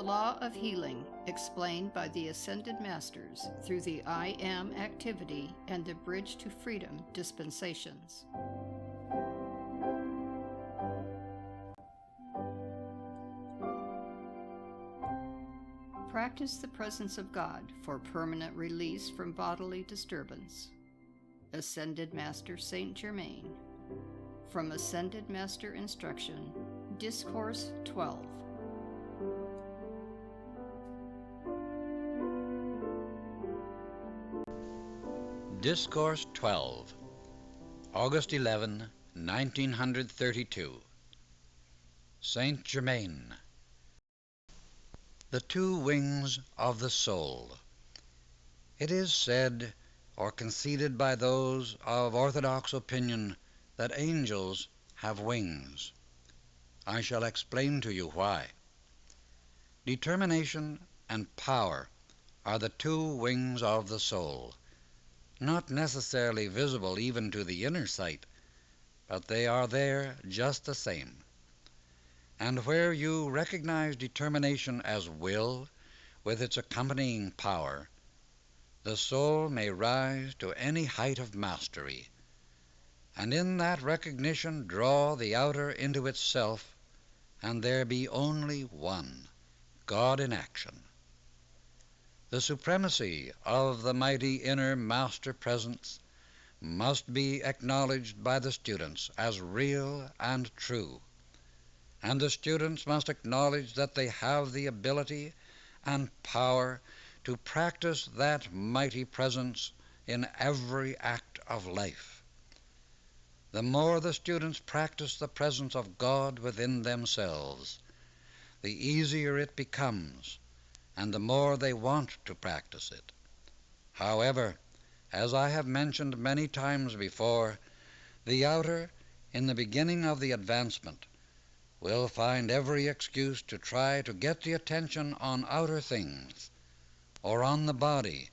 law of healing explained by the Ascended Masters through the I Am activity and the Bridge to Freedom dispensations. Practice the presence of God for permanent release from bodily disturbance. Ascended Master Saint Germain. From Ascended Master Instruction, Discourse 12. Discourse 12, August 11, 1932. Saint Germain. The two wings of the soul. It is said, or conceded by those of orthodox opinion, that angels have wings. I shall explain to you why. Determination and power are the two wings of the soul, not necessarily visible even to the inner sight, but they are there just the same. And where you recognize determination as will, with its accompanying power, the soul may rise to any height of mastery, and in that recognition draw the outer into itself, and there be only one, God in action. The supremacy of the mighty inner master presence must be acknowledged by the students as real and true, and the students must acknowledge that they have the ability and power to practice that mighty presence in every act of life. The more the students practice the presence of God within themselves, the easier it becomes, and the more they want to practice it. However, as I have mentioned many times before, the outer, in the beginning of the advancement, will find every excuse to try to get the attention on outer things, or on the body,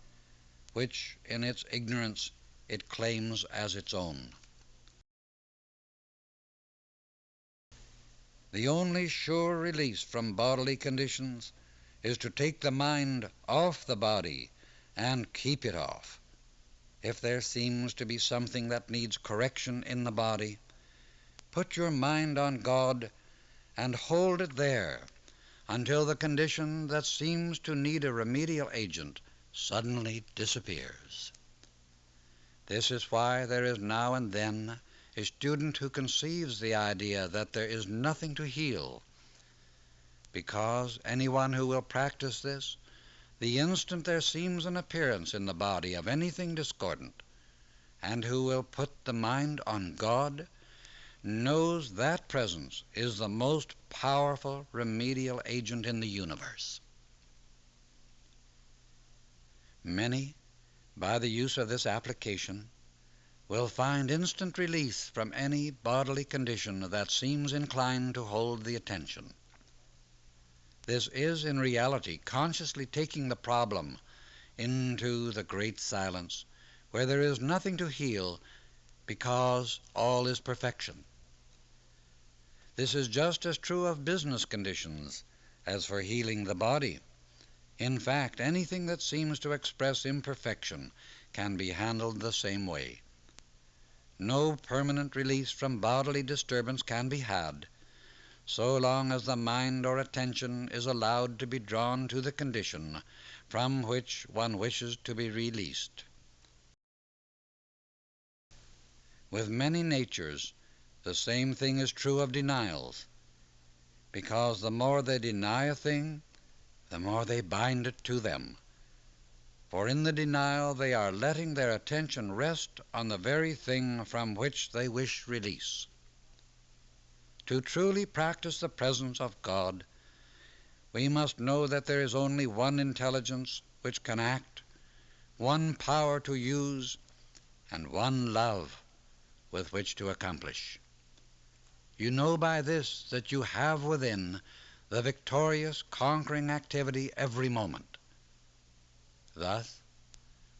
which in its ignorance it claims as its own. The only sure release from bodily conditions is to take the mind off the body and keep it off. If there seems to be something that needs correction in the body, put your mind on God and hold it there until the condition that seems to need a remedial agent suddenly disappears. This is why there is now and then a student who conceives the idea that there is nothing to heal, because anyone who will practice this, the instant there seems an appearance in the body of anything discordant, and who will put the mind on God, knows that presence is the most powerful remedial agent in the universe. Many, by the use of this application, will find instant release from any bodily condition that seems inclined to hold the attention. This is, in reality, consciously taking the problem into the great silence, where there is nothing to heal because all is perfection. This is just as true of business conditions as for healing the body. In fact, anything that seems to express imperfection can be handled the same way. No permanent release from bodily disturbance can be had so long as the mind or attention is allowed to be drawn to the condition from which one wishes to be released. With many natures, the same thing is true of denials, because the more they deny a thing, the more they bind it to them. For in the denial they are letting their attention rest on the very thing from which they wish release. To truly practice the presence of God, we must know that there is only one intelligence which can act, one power to use, and one love with which to accomplish. You know by this that you have within the victorious, conquering activity every moment. Thus,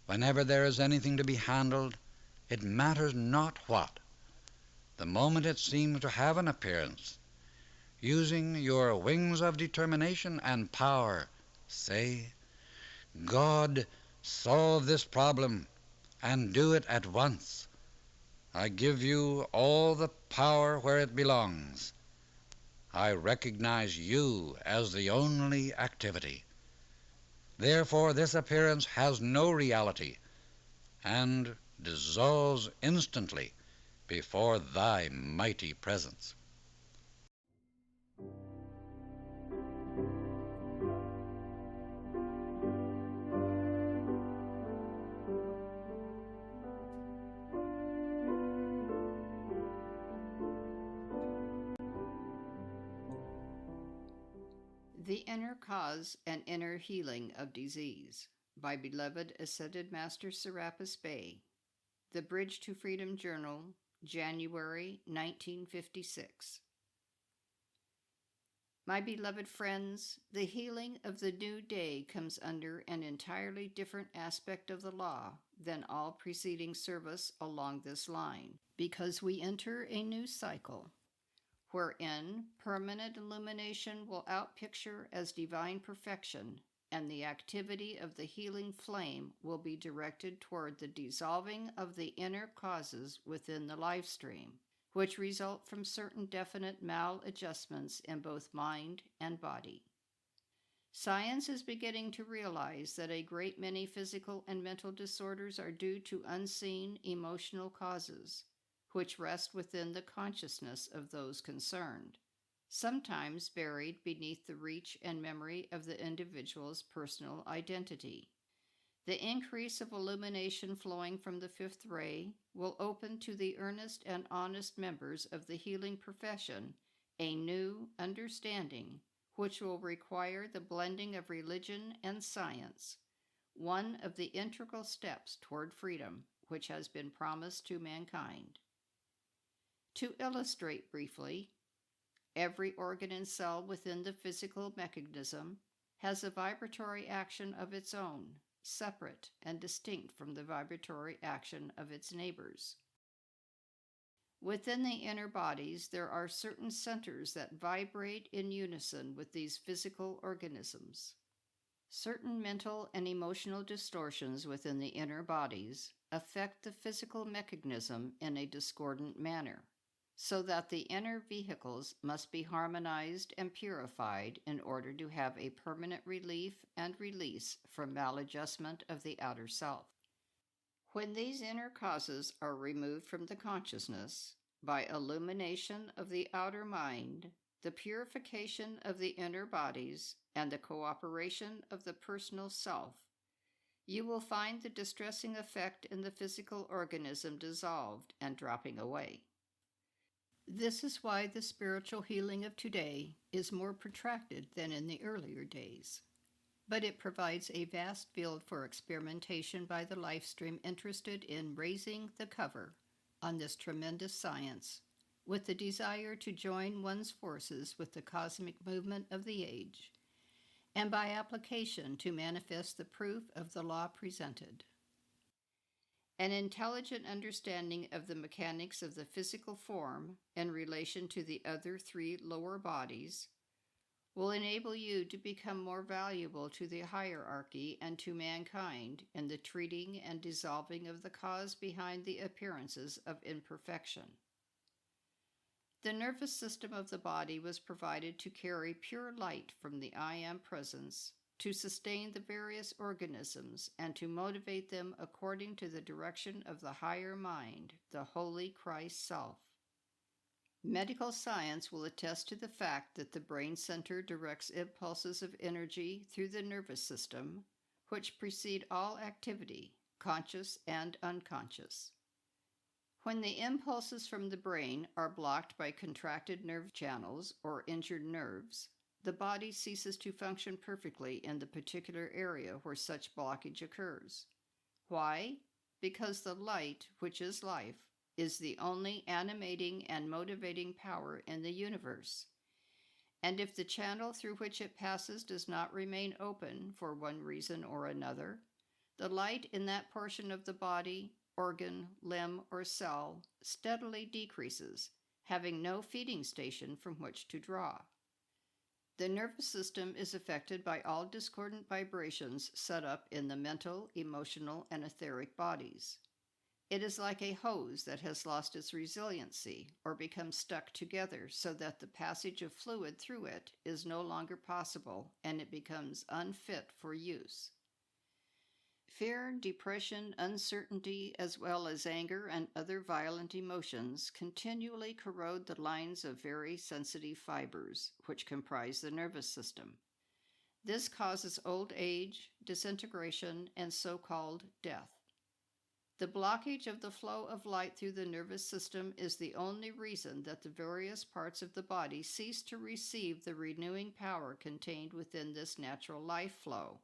whenever there is anything to be handled, it matters not what. The moment it seems to have an appearance, Using your wings of determination and power, say, God, solve this problem and do it at once. I give you all the power where it belongs. I recognize you as the only activity. Therefore this appearance has no reality and dissolves instantly before thy mighty presence. The Inner Cause and Inner Healing of Disease by beloved Ascended Master Serapis Bey. The Bridge to Freedom Journal, January 1956. My beloved friends, the healing of the new day comes under an entirely different aspect of the law than all preceding service along this line, because we enter a new cycle wherein permanent illumination will outpicture as divine perfection, and the activity of the healing flame will be directed toward the dissolving of the inner causes within the life stream, which result from certain definite maladjustments in both mind and body. Science is beginning to realize that a great many physical and mental disorders are due to unseen emotional causes, which rest within the consciousness of those concerned, sometimes buried beneath the reach and memory of the individual's personal identity. The increase of illumination flowing from the fifth ray will open to the earnest and honest members of the healing profession a new understanding, which will require the blending of religion and science, one of the integral steps toward freedom which has been promised to mankind. To illustrate briefly, every organ and cell within the physical mechanism has a vibratory action of its own, separate and distinct from the vibratory action of its neighbors. Within the inner bodies, there are certain centers that vibrate in unison with these physical organisms. Certain mental and emotional distortions within the inner bodies affect the physical mechanism in a discordant manner, so that the inner vehicles must be harmonized and purified in order to have a permanent relief and release from maladjustment of the outer self. When these inner causes are removed from the consciousness, by illumination of the outer mind, the purification of the inner bodies, and the cooperation of the personal self, you will find the distressing effect in the physical organism dissolved and dropping away. This is why the spiritual healing of today is more protracted than in the earlier days. But it provides a vast field for experimentation by the life stream interested in raising the cover on this tremendous science, with the desire to join one's forces with the cosmic movement of the age, and by application to manifest the proof of the law presented. An intelligent understanding of the mechanics of the physical form in relation to the other three lower bodies will enable you to become more valuable to the hierarchy and to mankind in the treating and dissolving of the cause behind the appearances of imperfection. The nervous system of the body was provided to carry pure light from the I Am presence, to sustain the various organisms and to motivate them according to the direction of the higher mind, the Holy Christ Self. Medical science will attest to the fact that the brain center directs impulses of energy through the nervous system, which precede all activity, conscious and unconscious. When the impulses from the brain are blocked by contracted nerve channels or injured nerves, the body ceases to function perfectly in the particular area where such blockage occurs. Why? Because the light, which is life, is the only animating and motivating power in the universe. And if the channel through which it passes does not remain open for one reason or another, the light in that portion of the body, organ, limb, or cell steadily decreases having no feeding station from which to draw. The nervous system is affected by all discordant vibrations set up in the mental, emotional, and etheric bodies. It is like a hose that has lost its resiliency or become stuck together so that the passage of fluid through it is no longer possible and it becomes unfit for use. Fear, depression, uncertainty, as well as anger and other violent emotions continually corrode the lines of very sensitive fibers, which comprise the nervous system. This causes old age, disintegration, and so-called death. The blockage of the flow of light through the nervous system is the only reason that the various parts of the body cease to receive the renewing power contained within this natural life flow,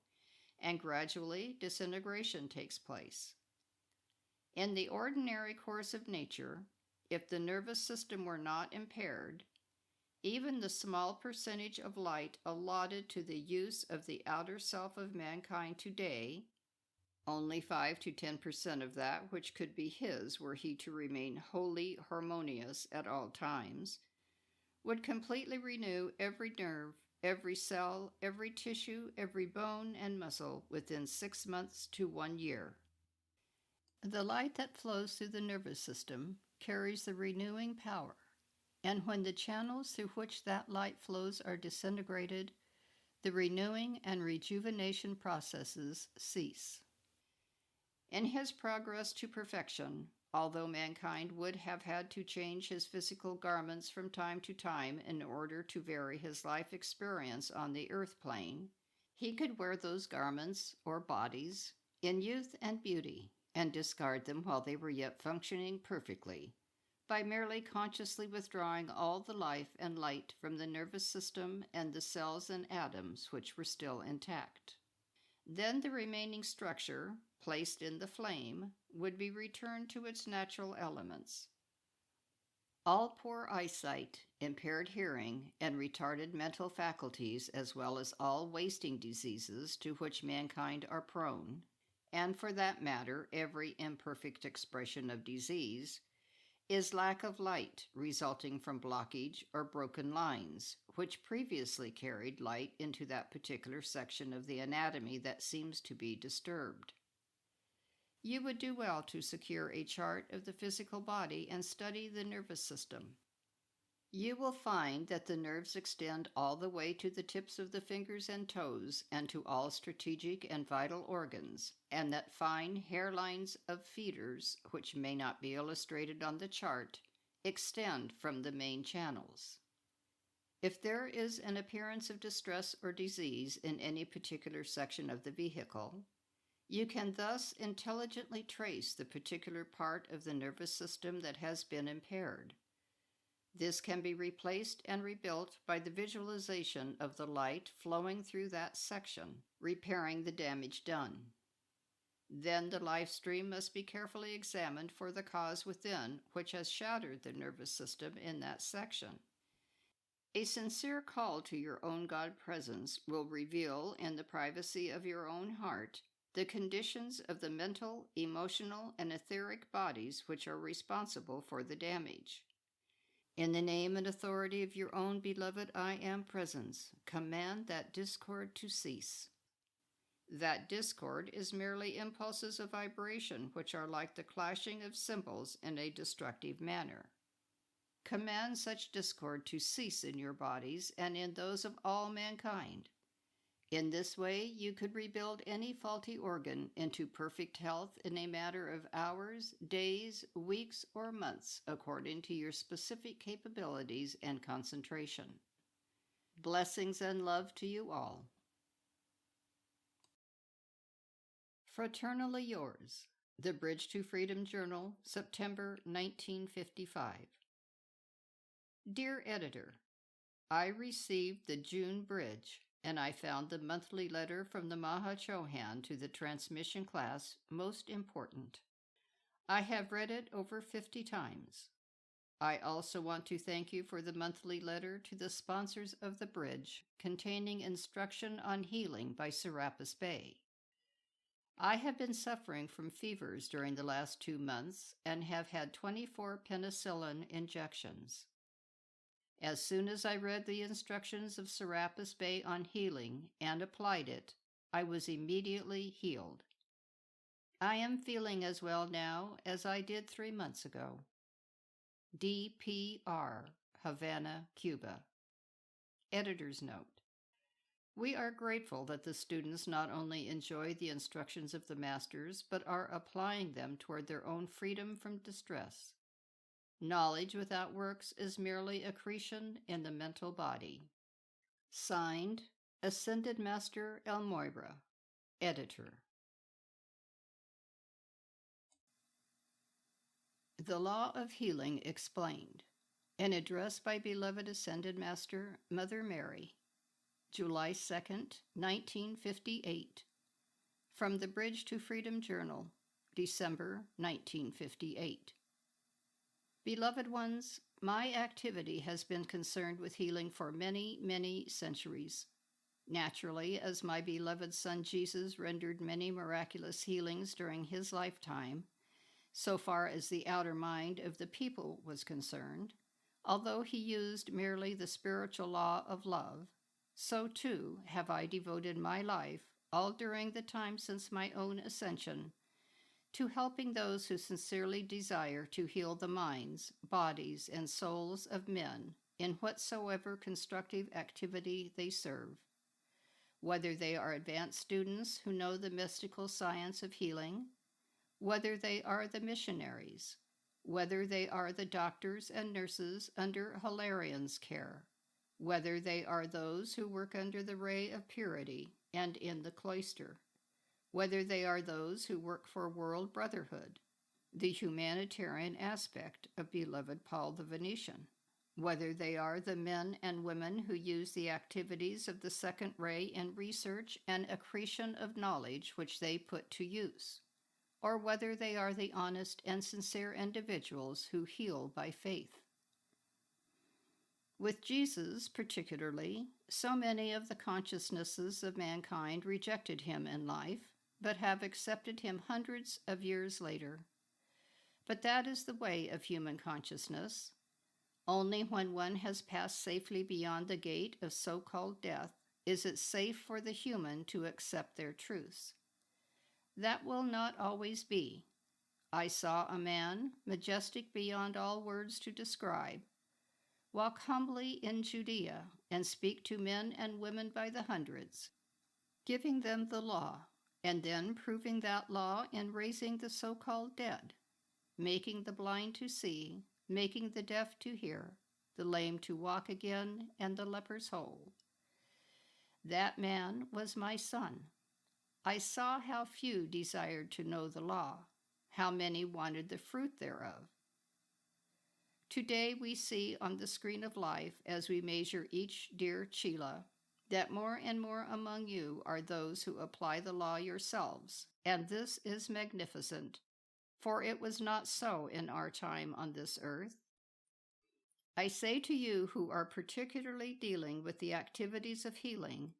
and gradually disintegration takes place. In the ordinary course of nature, if the nervous system were not impaired, even the small percentage of light allotted to the use of the outer self of mankind today, only 5 to 10% of that which could be his were he to remain wholly harmonious at all times, would completely renew every nerve, every cell, every tissue, every bone and muscle within 6 months to 1 year. The light that flows through the nervous system carries the renewing power, and when the channels through which that light flows are disintegrated, the renewing and rejuvenation processes cease. In his progress to perfection, although mankind would have had to change his physical garments from time to time in order to vary his life experience on the earth plane, he could wear those garments or bodies in youth and beauty and discard them while they were yet functioning perfectly, by merely consciously withdrawing all the life and light from the nervous system and the cells and atoms which were still intact. Then the remaining structure, placed in the flame, would be returned to its natural elements. All poor eyesight, impaired hearing, and retarded mental faculties, as well as all wasting diseases to which mankind are prone, and for that matter every imperfect expression of disease, is lack of light resulting from blockage or broken lines, which previously carried light into that particular section of the anatomy that seems to be disturbed. You would do well to secure a chart of the physical body and study the nervous system. You will find that the nerves extend all the way to the tips of the fingers and toes and to all strategic and vital organs, and that fine hairlines of feeders, which may not be illustrated on the chart, extend from the main channels. If there is an appearance of distress or disease in any particular section of the vehicle, you can thus intelligently trace the particular part of the nervous system that has been impaired. This can be replaced and rebuilt by the visualization of the light flowing through that section, repairing the damage done. Then the life stream must be carefully examined for the cause within which has shattered the nervous system in that section. A sincere call to your own God presence will reveal in the privacy of your own heart the conditions of the mental, emotional, and etheric bodies which are responsible for the damage. In the name and authority of your own beloved I Am Presence, command that discord to cease. That discord is merely impulses of vibration which are like the clashing of cymbals in a destructive manner. Command such discord to cease in your bodies and in those of all mankind. In this way, you could rebuild any faulty organ into perfect health in a matter of hours, days, weeks, or months, according to your specific capabilities and concentration. Blessings and love to you all. Fraternally yours. The Bridge to Freedom Journal, September 1955. Dear Editor, I received the June Bridge, and I found the monthly letter from the Maha Chohan to the transmission class most important. I have read it over 50 times. I also want to thank you for the monthly letter to the sponsors of the Bridge, containing instruction on healing by Serapis Bay. I have been suffering from fevers during the last 2 months and have had 24 penicillin injections. As soon as I read the instructions of Serapis Bey on healing and applied it, I was immediately healed. I am feeling as well now as I did 3 months ago. D.P.R., Havana, Cuba. Editor's note. We are grateful that the students not only enjoy the instructions of the masters, but are applying them toward their own freedom from distress. Knowledge without works is merely accretion in the mental body. Signed, Ascended Master El Moira, Editor. The Law of Healing Explained. An address by beloved Ascended Master Mother Mary, July 2nd, 1958. From the Bridge to Freedom Journal, December 1958. Beloved ones, my activity has been concerned with healing for many, many centuries. Naturally, as my beloved Son Jesus rendered many miraculous healings during his lifetime, so far as the outer mind of the people was concerned, although he used merely the spiritual law of love, so too have I devoted my life, all during the time since my own ascension, to helping those who sincerely desire to heal the minds, bodies, and souls of men in whatsoever constructive activity they serve. Whether they are advanced students who know the mystical science of healing, whether they are the missionaries, whether they are the doctors and nurses under Hilarions' care, whether they are those who work under the ray of purity and in the cloister, whether they are those who work for world brotherhood, the humanitarian aspect of beloved Paul the Venetian, whether they are the men and women who use the activities of the second ray in research and accretion of knowledge which they put to use, or whether they are the honest and sincere individuals who heal by faith. With Jesus, particularly, so many of the consciousnesses of mankind rejected him in life, but have accepted him hundreds of years later. But that is the way of human consciousness. Only when one has passed safely beyond the gate of so-called death is it safe for the human to accept their truths. That will not always be. I saw a man, majestic beyond all words to describe, walk humbly in Judea and speak to men and women by the hundreds, giving them the law, and then proving that law in raising the so-called dead, making the blind to see, making the deaf to hear, the lame to walk again, and the lepers whole. That man was my son. I saw how few desired to know the law, how many wanted the fruit thereof. Today we see on the screen of life, as we measure each dear Chila, that more and more among you are those who apply the law yourselves, and this is magnificent, for it was not so in our time on this earth. I say to you who are particularly dealing with the activities of healing,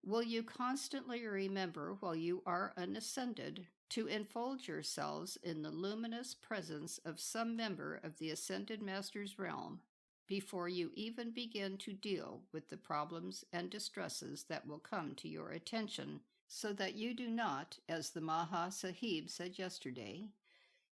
will you constantly remember while you are unascended to enfold yourselves in the luminous presence of some member of the Ascended Master's realm before you even begin to deal with the problems and distresses that will come to your attention, so that you do not, as the Maha Sahib said yesterday,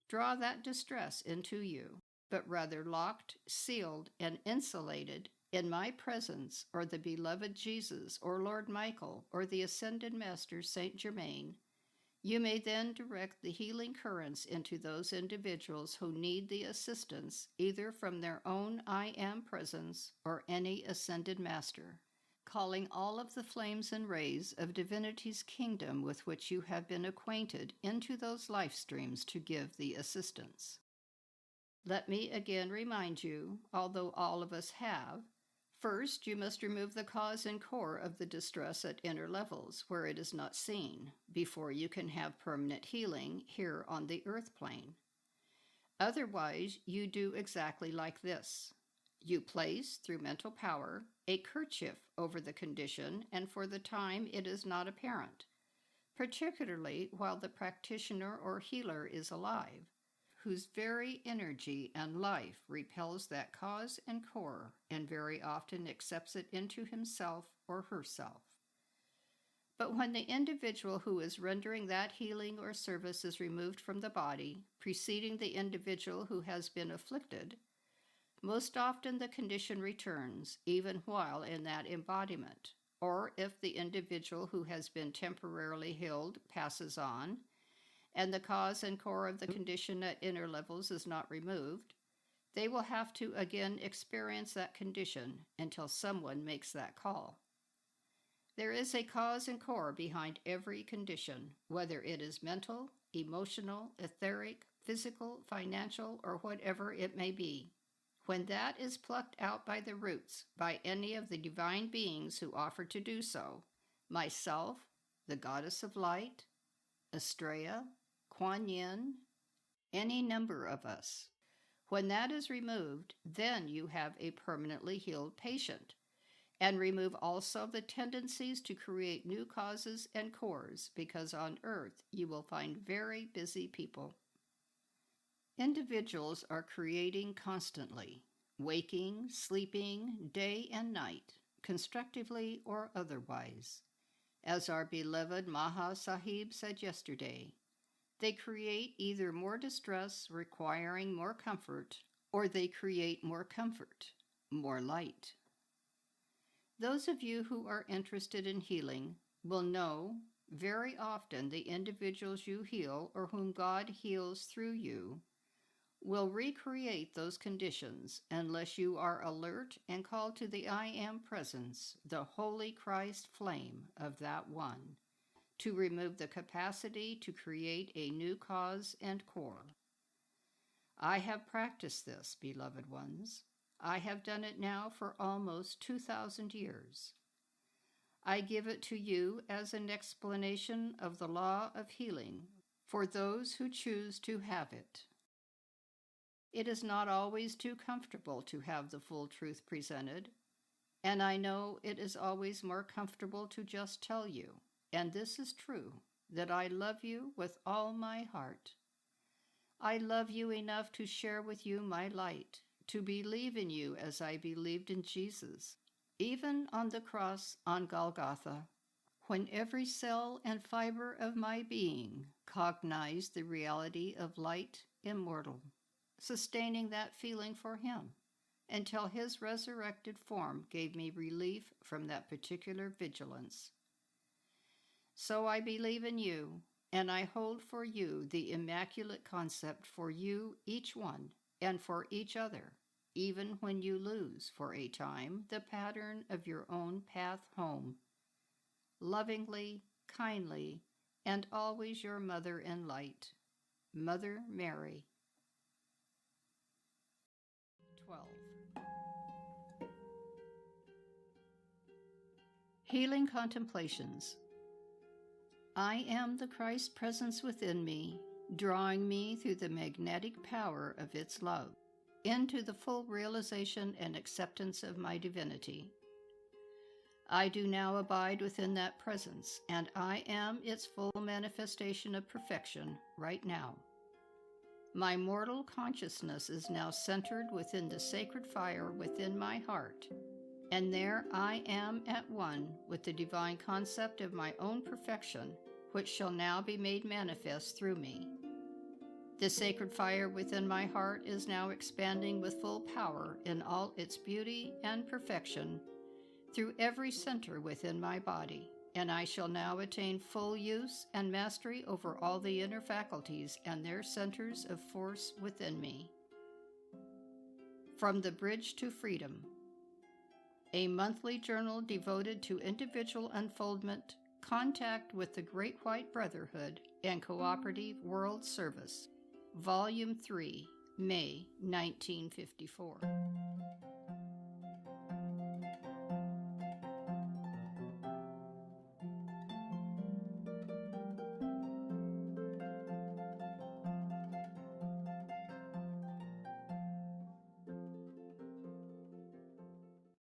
draw that distress into you, but rather locked, sealed, and insulated in my presence, or the beloved Jesus, or Lord Michael, or the Ascended Master Saint Germain, you may then direct the healing currents into those individuals who need the assistance either from their own I Am presence or any Ascended Master, calling all of the flames and rays of divinity's kingdom with which you have been acquainted into those life streams to give the assistance. Let me again remind you, although all of us have, first, you must remove the cause and core of the distress at inner levels, where it is not seen, before you can have permanent healing here on the earth plane. Otherwise, you do exactly like this. You place, through mental power, a kerchief over the condition, and for the time it is not apparent, particularly while the practitioner or healer is alive, whose very energy and life repels that cause and core and very often accepts it into himself or herself. But when the individual who is rendering that healing or service is removed from the body, preceding the individual who has been afflicted, most often the condition returns, even while in that embodiment. Or if the individual who has been temporarily healed passes on, and the cause and core of the condition at inner levels is not removed, they will have to again experience that condition until someone makes that call. There is a cause and core behind every condition, whether it is mental, emotional, etheric, physical, financial, or whatever it may be. When that is plucked out by the roots by any of the divine beings who offer to do so, myself, the goddess of light, Estrella, Kuan Yin, any number of us, when that is removed, then you have a permanently healed patient, and remove also the tendencies to create new causes and cores, because on earth you will find very busy people. Individuals are creating constantly, waking, sleeping, day and night, constructively or otherwise. As our beloved Maha Sahib said yesterday, they create either more distress requiring more comfort, or they create more comfort, more light. Those of you who are interested in healing will know very often the individuals you heal or whom God heals through you will recreate those conditions unless you are alert and call to the I Am presence, the Holy Christ flame of that one, to remove the capacity to create a new cause and core. I have practiced this, beloved ones. I have done it now for almost 2,000 years. I give it to you as an explanation of the law of healing for those who choose to have it. It is not always too comfortable to have the full truth presented, and I know it is always more comfortable to just tell you, and this is true, that I love you with all my heart. I love you enough to share with you my light, to believe in you as I believed in Jesus, even on the cross on Golgotha, when every cell and fiber of my being cognized the reality of light immortal, sustaining that feeling for him until his resurrected form gave me relief from that particular vigilance. So I believe in you, and I hold for you the immaculate concept for you, each one, and for each other, even when you lose, for a time, the pattern of your own path home. Lovingly, kindly, and always your mother in light, Mother Mary. 12. Healing Contemplations. I am the Christ presence within me, drawing me through the magnetic power of its love into the full realization and acceptance of my divinity. I do now abide within that presence, and I am its full manifestation of perfection right now. My mortal consciousness is now centered within the sacred fire within my heart, and there I am at one with the divine concept of my own perfection, which shall now be made manifest through me. The sacred fire within my heart is now expanding with full power in all its beauty and perfection through every center within my body, and I shall now attain full use and mastery over all the inner faculties and their centers of force within me. From the Bridge to Freedom, a monthly journal devoted to individual unfoldment, contact with the Great White Brotherhood, and cooperative world service. Volume 3, May 1954.